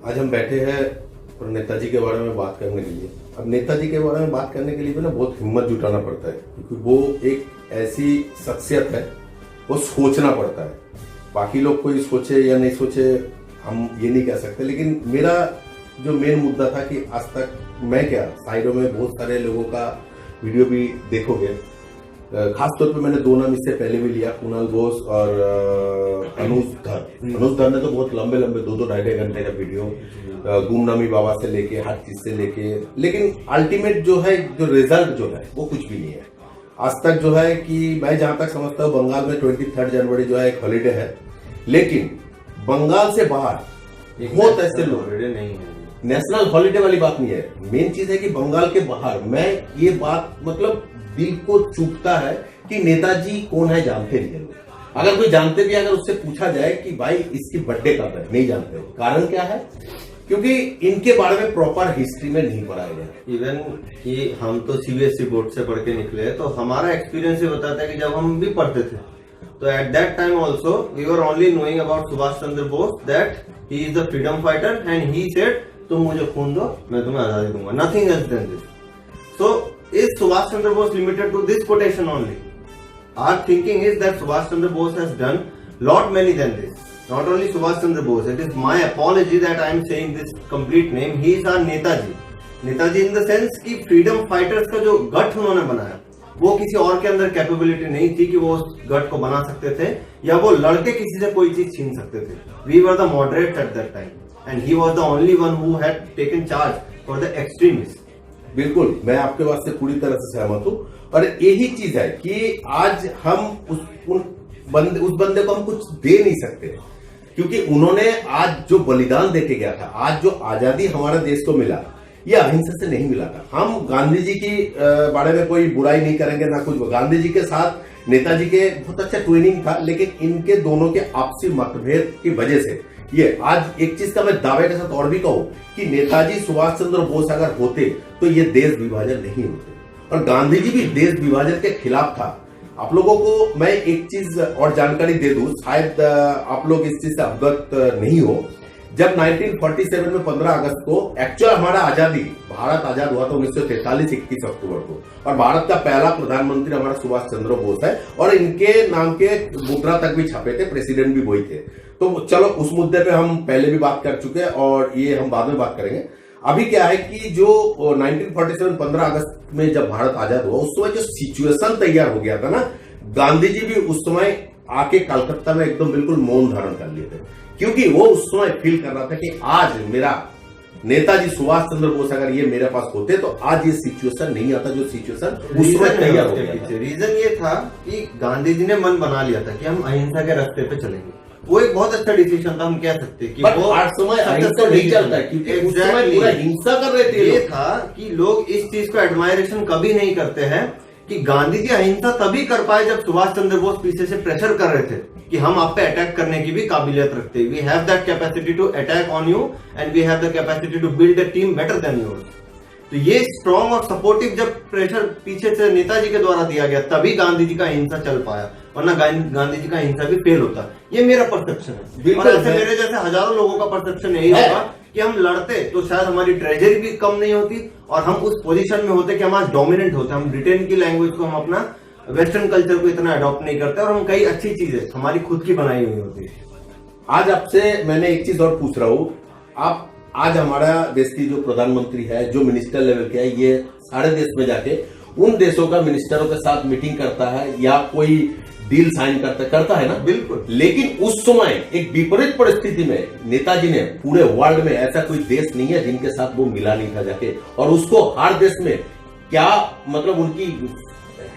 आज हम बैठे हैं और नेताजी के बारे में बात करने के लिए। अब नेताजी के बारे में बात करने के लिए भी ना बहुत हिम्मत जुटाना पड़ता है, क्योंकि वो एक ऐसी शख्सियत है, वो सोचना पड़ता है। बाकी लोग कोई सोचे या नहीं सोचे हम ये नहीं कह सकते, लेकिन मेरा जो मेन मुद्दा था कि आज तक मैं क्या साइडों में बहुत सारे लोगों का वीडियो भी देखोगे, खासतौर पे मैंने दो नाम इससे पहले भी लिया, कुणाल घोष और अनुज धर ने तो बहुत लंबे लंबे 2-2 घंटे का वीडियो, गुमनामी बाबा से लेके हर चीज से लेके, लेकिन अल्टीमेट जो है जो रिजल्ट जो है वो कुछ भी नहीं है आज तक। जो है कि मैं जहां तक समझता हूँ बंगाल में 23 जनवरी जो है एक हॉलीडे है, लेकिन बंगाल से बाहर बहुत ऐसे लोग नहीं है, नेशनल हॉलीडे वाली बात नहीं है। मेन चीज है कि बंगाल के बाहर मैं ये बात मतलब दिल को चुभता है कि नेताजी कौन है जानते नहीं है लोग। अगर कोई जानते भी, अगर उससे पूछा जाए कि भाई इसकी बर्थडे कब है, नहीं जानते। कारण क्या है? क्योंकि इनके बारे में प्रॉपर हिस्ट्री में नहीं पढ़ाया गया। इवन कि हम तो सीबीएसई बोर्ड से पढ़ के निकले, तो हमारा एक्सपीरियंस ये बताता है कि जब हम भी पढ़ते थे तो at that time also we were only knowing about Subhash Chandra Bose, that he is the freedom fighter and he said तुम मुझे खून दो मैं तुम्हें आजादी दूंगा, nothing else than this. So is Subhash Chandra Bose limited to this quotation only? Our thinking is that Subhash Chandra Bose has done lot many than this. Not only Subhash Chandra Bose, it is my apology that I am saying this complete name. He is our Netaji. Netaji in the sense कि freedom fighters का जो गठ उन्होंने बनाया, वो किसी और के अंदर कैपेबिलिटी नहीं थी कि वो उस गठ को बना सकते थे या वो लड़के किसी से कोई चीज छीन सकते थे। We were the moderates at that time, and he was the only one who had taken charge for the extremists. बिल्कुल, मैं आपके बात से पूरी तरह से सहमत हूँ। और यही चीज है कि आज हम उस बंदे को हम कुछ दे नहीं सकते, क्योंकि उन्होंने आज जो बलिदान देके गया था, आज जो आजादी हमारे देश को मिला, ये अहिंसा से नहीं मिला था। हम गांधी जी की बारे में कोई बुराई नहीं करेंगे ना कुछ। गांधी जी के साथ नेताजी के बहुत अच्छा ट्रेनिंग था, लेकिन इनके दोनों के आपसी मतभेद की वजह से ये आज एक चीज का मैं दावे के साथ और भी कहूं कि नेताजी सुभाष चंद्र बोस अगर होते तो ये देश विभाजन नहीं होते। और गांधी जी भी देश विभाजन के खिलाफ था। आप लोगों को मैं एक चीज और जानकारी दे दूं, शायद आप लोग इस चीज से अवगत नहीं हो। जब 1947 में 15 अगस्त को एक्चुअल हमारा आजादी, भारत आजाद हुआ था 1943 21 अक्टूबर को, और भारत का पहला प्रधानमंत्री हमारा सुभाष चंद्र बोस है, और इनके नाम के मुद्रा तक भी छपे थे, प्रेसिडेंट भी वही थे। तो चलो उस मुद्दे पे हम पहले भी बात कर चुके हैं और ये हम बाद में बात करेंगे। अभी क्या है कि जो 1947 15 अगस्त में जब भारत आजाद हुआ, उस समय जो सिचुएशन तैयार हो गया था ना, गांधी जी भी उस समय आके कलकत्ता में एकदम बिल्कुल मौन धारण कर लिए थे, क्योंकि वो उस समय फील कर रहा था कि आज मेरा नेताजी सुभाष चंद्र बोस अगर ये मेरे पास होते तो आज ये सिचुएशन नहीं आता जो सिचुएशन उस समय तैयार हो गया। रीजन ये था कि गांधी जी ने मन बना लिया था कि हम अहिंसा के रास्ते पे चलेंगे। वो एक बहुत अच्छा डिसीजन था, हम कह सकते हैं कि वो हर समय अहिंसा नहीं चलता, क्योंकि उस समय पूरा हिंसा कर रहे थे। ये था कि लोग इस चीज को एडमायरेशन कभी नहीं करते हैं कि गांधी जी अहिंसा तभी कर पाए जब सुभाष चंद्र बोस पीछे से प्रेशर कर रहे थे कि हम आप पे अटैक करने की भी काबिलियत रखते हैं। We have that capacity to attack on you and we have the capacity to build a team better than yours. तो ये स्ट्रॉन्ग और सपोर्टिव जब प्रेशर पीछे से नेताजी के द्वारा दिया गया, तभी गांधी जी का हिंसा चल पाया, वरना गांधी जी का हिंसा भी फेल होता। ये मेरा परसेप्शन है, और ऐसे मेरे जैसे हजारों लोगों का परसेप्शन यही होगा कि हम लड़ते तो शायद हमारी ट्रेजरी भी कम नहीं होती और हम उस पोजीशन में होते कि हम आज डोमिनेंट होते। हम ब्रिटेन की लैंग्वेज को, हम अपना वेस्टर्न कल्चर को इतना अडॉप्ट नहीं करते और हम कई अच्छी चीजें हमारी खुद की बनाई हुई होती। आज आपसे मैंने एक चीज और पूछ रहा हूँ, आप आज हमारा देश की जो प्रधानमंत्री है, जो मिनिस्टर लेवल के है, ये सारे देश में जाके उन देशों का मिनिस्टरों के साथ मीटिंग करता है या कोई डील साइन करता है ना? बिल्कुल। लेकिन उस समय एक विपरीत परिस्थिति में नेताजी ने पूरे वर्ल्ड में ऐसा कोई देश नहीं है जिनके साथ वो मिला नहीं था जाके, और उसको हर देश में क्या मतलब उनकी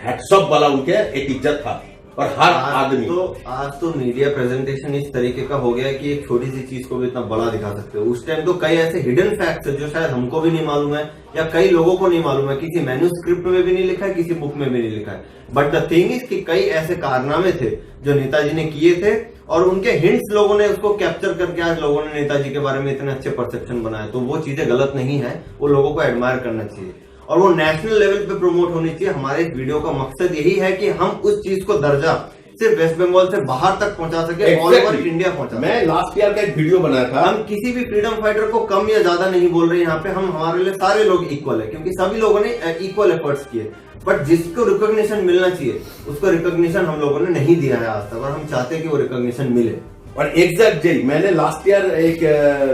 हैट्सअप वाला उनके एक इज्जत था, और हर आदमी आज तो मीडिया प्रेजेंटेशन इस तरीके का हो गया है कि एक छोटी सी चीज को भी इतना बड़ा दिखा सकते हो। उस टाइम तो कई ऐसे हिडन फैक्ट्स है जो शायद हमको भी नहीं मालूम है या कई लोगों को नहीं मालूम है, किसी मैन्यूस्क्रिप्ट में भी नहीं लिखा है, किसी बुक में भी नहीं लिखा है। बट द थिंग इज कि कई ऐसे कारनामे थे जो नेताजी ने किए थे और उनके हिंट्स लोगों ने उसको कैप्चर करके आज लोगों ने नेताजी के बारे में इतने अच्छे परसेप्शन बनाए। तो वो चीजें गलत नहीं है, वो लोगों को एडमायर करना चाहिए और वो नेशनल लेवल पे प्रमोट होनी चाहिए। हमारे इस वीडियो का मकसद यही है कि हम उस चीज को दर्जा सिर्फ वेस्ट बंगाल से बाहर तक पहुंचा सके, ऑल ओवर इंडिया पहुंचा। मैं लास्ट ईयर का एक वीडियो बनाया था। हम किसी भी फ्रीडम फाइटर को कम या ज्यादा नहीं बोल रहे यहाँ पे, हम हमारे लिए सारे लोग इक्वल है, क्योंकि सभी लोगों ने इक्वल एफर्ट्स किए। बट जिसको रिकॉग्निशन मिलना चाहिए उसको रिकॉग्निशन हम लोगों ने नहीं दिया है आज तक, और हम चाहते हैं कि वो रिकॉग्निशन मिले। और एग्जैक्ट जी, मैंने लास्ट ईयर एक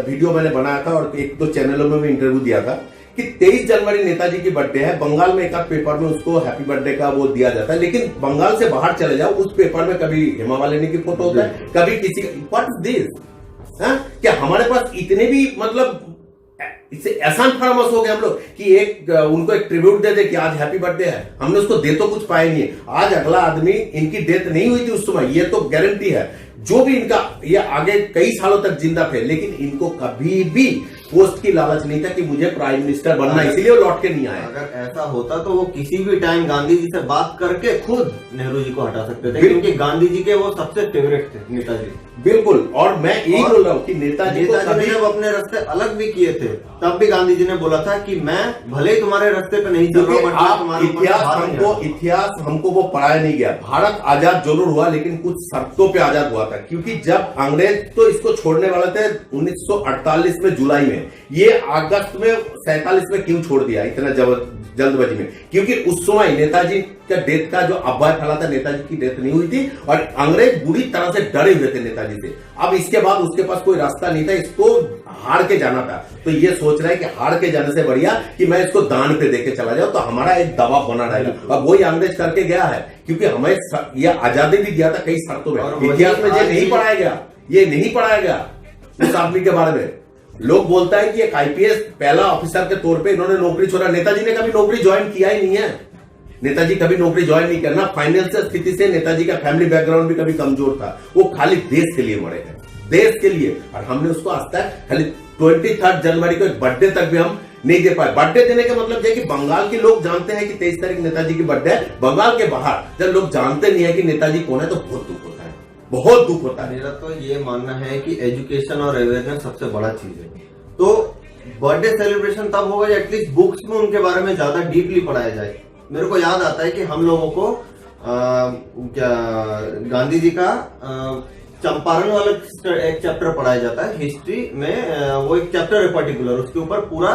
वीडियो मैंने बनाया था और एक दो चैनलों में भी इंटरव्यू दिया था कि 23 जनवरी नेताजी की बर्थडे है। बंगाल में एक आध पेपर में उसको हैप्पी बर्थडे का वो दिया जाता है, लेकिन बंगाल से बाहर चले जाओ उस पेपर में कभी हेमा मालिनी की फोटो होता है, कभी किसी। What is this? क्या हमारे पास इतने भी मतलब इससे एहसान फरामोश हो गए हम लोग कि एक उनको एक ट्रिब्यूट दे दे कि आज हैप्पी बर्थडे है। हमने उसको दे तो कुछ पाया नहीं है। आज अगला आदमी, इनकी डेथ नहीं हुई थी उस समय, ये तो गारंटी है। जो भी इनका, ये आगे कई सालों तक जिंदा थे, लेकिन इनको कभी भी पोस्ट की लालच नहीं था कि मुझे प्राइम मिनिस्टर बनना, इसीलिए वो लौट के नहीं आए। अगर ऐसा होता तो वो किसी भी टाइम गांधी जी से बात करके खुद नेहरू जी को हटा सकते थे, क्योंकि गांधी जी के वो सबसे फेवरेट थे नेताजी। बिल्कुल। और मैं यही बोल रहा हूँ कि नेताजी ने जब अपने रास्ते अलग भी किए थे, तब भी गांधी जी ने बोला था कि मैं भले ही तुम्हारे रास्ते पे नहीं चल रहा हूं, बट इतिहास हमको वो पढ़ाया नहीं गया। भारत आजाद जरूर हुआ, लेकिन कुछ शर्तों पे आजाद हुआ था, क्योंकि जब अंग्रेज तो इसको छोड़ने वाले थे 1948 में जुलाई में, ये अगस्त में 47 में क्यों छोड़ दिया इतना जल्दबाजी में? क्योंकि उस समय नेताजी का डेथ का जो अफवाह फैला था, नेताजी की डेथ नहीं हुई थी और अंग्रेज बुरी तरह से डरे हुए थे नेताजी से। अब इसके बाद उसके पास कोई रास्ता नहीं था, इसको हार के जाना था। तो ये सोच रहा है कि हार के जाने से बढ़िया कि मैं इसको दान पे देके चला जाऊं, तो हमारा एक दबाव बना रहेगा। अब वही अंग्रेज करके गया है, क्योंकि हमें यह आजादी भी दिया था कई शर्तों में। इतिहास में ये नहीं पढ़ाया गया, ये नहीं पढ़ाया गया उस आदमी के बारे में। लोग बोलता है कि एक आईपीएस पहला ऑफिसर के तौर पे इन्होंने नौकरी छोड़ा। नेताजी ने कभी नौकरी ज्वाइन किया ही नहीं है। नेताजी कभी नौकरी ज्वाइन नहीं करना। फाइनेंशियल स्थिति से नेताजी का फैमिली बैकग्राउंड भी कभी कमजोर था। वो खाली देश के लिए मरे हैं, देश के लिए। और हमने उसको आज तक खाली 23 जनवरी को एक बर्थडे तक भी हम नहीं दे पाए। बर्थडे देने का मतलब है कि बंगाल के लोग जानते हैं कि 23 तारीख नेताजी की बर्थडे है। बंगाल के बाहर जब लोग जानते नहीं है कि नेताजी कौन है, तो बहुत दुख होता है, बहुत दुख होता है। मेरा तो ये मानना है कि एजुकेशन और अवेयरनेस सबसे बड़ा चीज है। तो बर्थडे सेलिब्रेशन तब होगा एटलीस्ट बुक्स में उनके बारे में ज्यादा डीपली पढ़ाया जाए। मेरे को याद आता है कि हम लोगों को गांधी जी का चंपारण वाला एक चैप्टर पढ़ाया जाता है हिस्ट्री में। वो एक चैप्टर है पर्टिकुलर, उसके ऊपर पूरा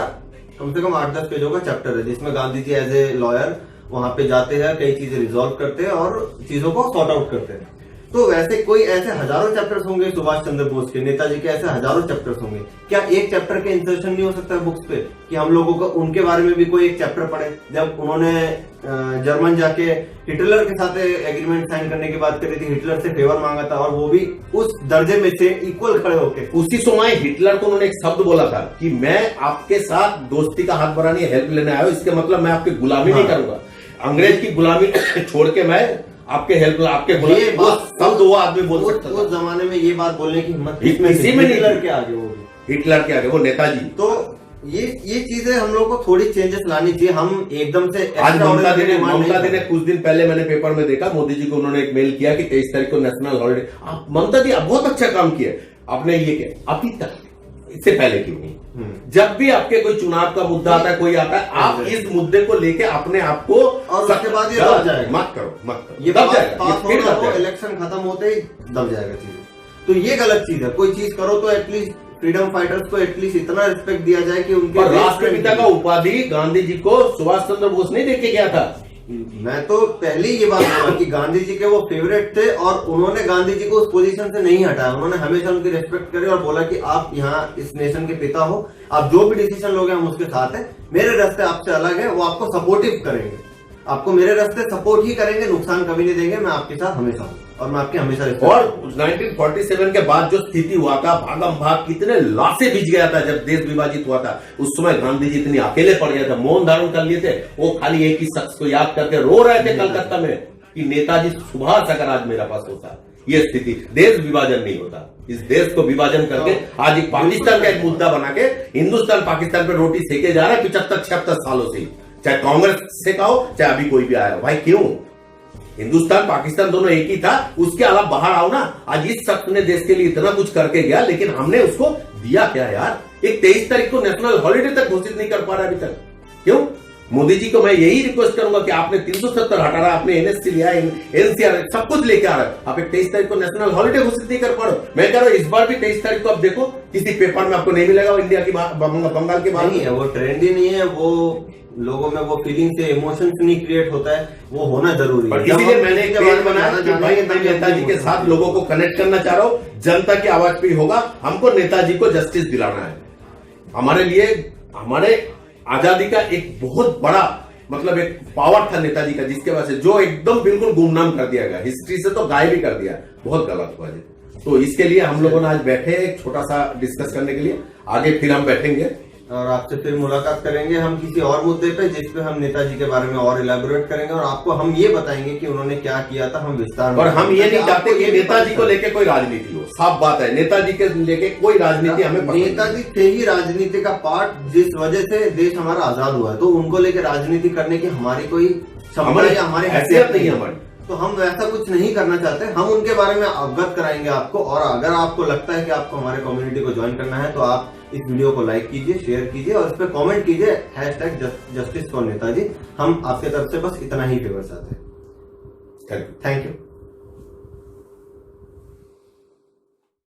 कम से कम 8-10 पेजों का चैप्टर है, जिसमें Gandhi ji as a lawyer वहां पे जाते हैं, कई चीजें रिजॉल्व करते हैं और चीजों को सॉर्ट आउट करते हैं। तो वैसे कोई ऐसे हजारों चैप्टर्स होंगे सुभाष चंद्र बोस के, नेताजी के ऐसे हजारों चैप्टर्स होंगे। क्या एक चैप्टर के इंसर्शन नहीं हो सकता है बुक्स पे, कि हम लोगों को उनके बारे में भी कोई एक चैप्टर पढ़े? जब उन्होंने जर्मन जाके हिटलर के साथ एग्रीमेंट साइन करने की बात करी थी, हिटलर से फेवर मांगा था, और वो भी उस दर्जे में से इक्वल खड़े होके। उसी समय हिटलर को उन्होंने एक शब्द बोला था कि मैं आपके साथ दोस्ती का हाथ बढ़ाने, हेल्प लेने आया हूं, इसके मतलब मैं आपकी गुलामी नहीं करूंगा। अंग्रेज की गुलामी छोड़ के मैं आपके हेल्प, आपके गुलामी, शब्द वो आदमी बोल सकता था। उस जमाने में ये बात बोलने की हिम्मत किसी में नहीं। हिटलर के आगे, वो भी हिटलर के आगे वो नेताजी। तो ये चीजें हम लोग को थोड़ी चेंजेस लानी चाहिए। हम एकदम से आज ममता दी ने कुछ दिन पहले मैंने पेपर में देखा, मोदी जी को उन्होंने एक मेल किया कि 23 तारीख को नेशनल हॉलिडे। आप ममता दी, आप बहुत अच्छा काम किया आपने, ये किया। अभी तक इससे पहले क्यों नहीं? जब भी आपके कोई चुनाव का मुद्दा आता है, कोई आता है, आप इस मुद्दे को लेके अपने आप को, और उसके बाद ये दब जाएगा। मत करो ये दब जाएगा, इलेक्शन खत्म होते ही दब जाएगा चीजें। तो ये गलत चीज है। कोई चीज करो तो एटलीस्ट फ्रीडम फाइटर्स को एटलीस्ट इतना रिस्पेक्ट दिया जाए कि उनके राष्ट्रपिता का उपाधि गांधी जी को सुभाष चंद्र बोस नहीं देके गया था। मैं तो पहले ही ये बात बोला कि गांधी जी के वो फेवरेट थे, और उन्होंने गांधी जी को उस पोजीशन से नहीं हटाया। उन्होंने हमेशा उनकी रिस्पेक्ट करी और बोला कि आप यहाँ इस नेशन के पिता हो, आप जो भी डिसीजन लोगे हम उसके साथ हैं। मेरे रास्ते आपसे अलग है, वो आपको सपोर्टिव करेंगे, आपको मेरे रास्ते सपोर्ट ही करेंगे, नुकसान कभी नहीं देंगे। मैं आपके साथ हमेशा हूँ और मैं आपके हमेशा। और 1947 के बाद जो स्थिति हुआ था, भागम भाग, कितने लाशें बिछ गया था जब देश विभाजित हुआ था। उस समय गांधी जी इतने अकेले पड़ गए थे, मौन धारण कर लिए थे। वो खाली एक ही शख्स को याद करके रो रहे थे कलकत्ता में कि नेताजी सुभाष अगर आज मेरा पास होता। ये स्थिति, देश विभाजन नहीं होता। इस देश को विभाजन करके आज एक पाकिस्तान का एक मुद्दा बना के हिंदुस्तान पाकिस्तान पर रोटी सेके जा रहा है 75-76 सालों से, चाहे कांग्रेस से कहो चाहे अभी कोई भी आया। भाई क्यों? हिंदुस्तान पाकिस्तान दोनों एक ही था, उसके अलावा बाहर आओ ना। आज इस शख्स ने देश के लिए इतना कुछ करके गया, लेकिन हमने उसको दिया क्या यार? एक 23 तारीख को नेशनल हॉलिडे तक घोषित नहीं कर पा रहा अभी तक। क्यों? मोदी जी को मैं यही रिक्वेस्ट करूंगा कि आपने 370 हटा रहा, आपने एनएससी लिया, एनसीआर सब कुछ लेके आ रहा है, आप एक 23 तारीख को नेशनल हॉलिडे घोषित नहीं कर पा रहे हो। मैं कह रहा हूं इस बार भी 23 तारीख को आप देखो किसी पेपर में आपको नहीं मिलेगा इंडिया की बंगाल के बाहर नहीं है, वो ट्रेंड ही नहीं है, वो लोगों में वो फीलिंग से इमोशंस नहीं क्रिएट होता है, वो होना जरूरी है। इसीलिए मैंने एक पेज बनाया कि भाई मैं नेताजी के साथ लोगों को कनेक्ट करना चाह रहा हूं, जनता की आवाज पे होगा, हमको नेताजी को जस्टिस दिलाना है। हमारे लिए हमारे आजादी का एक बहुत बड़ा मतलब एक पावर था नेताजी का, जिसके वजह से जो एकदम बिल्कुल गुमनाम कर दिया गया, हिस्ट्री से तो गायब ही कर दिया, बहुत गलत हुआ जी। तो इसके लिए हम लोगों ने आज बैठे एक छोटा सा डिस्कस करने के लिए, आगे फिर हम बैठेंगे और आपसे फिर मुलाकात करेंगे हम किसी और मुद्दे पे, जिसपे हम नेताजी के बारे में और इलेबोरेट करेंगे और आपको हम ये बताएंगे कि उन्होंने क्या किया था, हम विस्तार में। और हम ये नहीं चाहते कि नेताजी को लेके कोई राजनीति हो, साफ बात है, नेताजी के लेके कोई राजनीति हमें पसंद नहीं। नेताजी थे ही राजनीति का पार्ट, जिस वजह से देश हमारा आजाद हुआ है, तो उनको लेके राजनीति करने की हमारी कोई क्षमता या हमारी हैसियत नहीं है हमारी, तो हम वैसा कुछ नहीं करना चाहते। हम उनके बारे में अवगत कराएंगे आपको, और अगर आपको लगता है कि आपको हमारे कम्युनिटी को ज्वाइन करना है तो आप इस वीडियो को लाइक कीजिए, शेयर कीजिए और इस पर कमेंट कीजिए #जस्टिस फॉर नेताजी। हम आपके तरफ से बस इतना ही फेवर चाहते हैं। Thank you.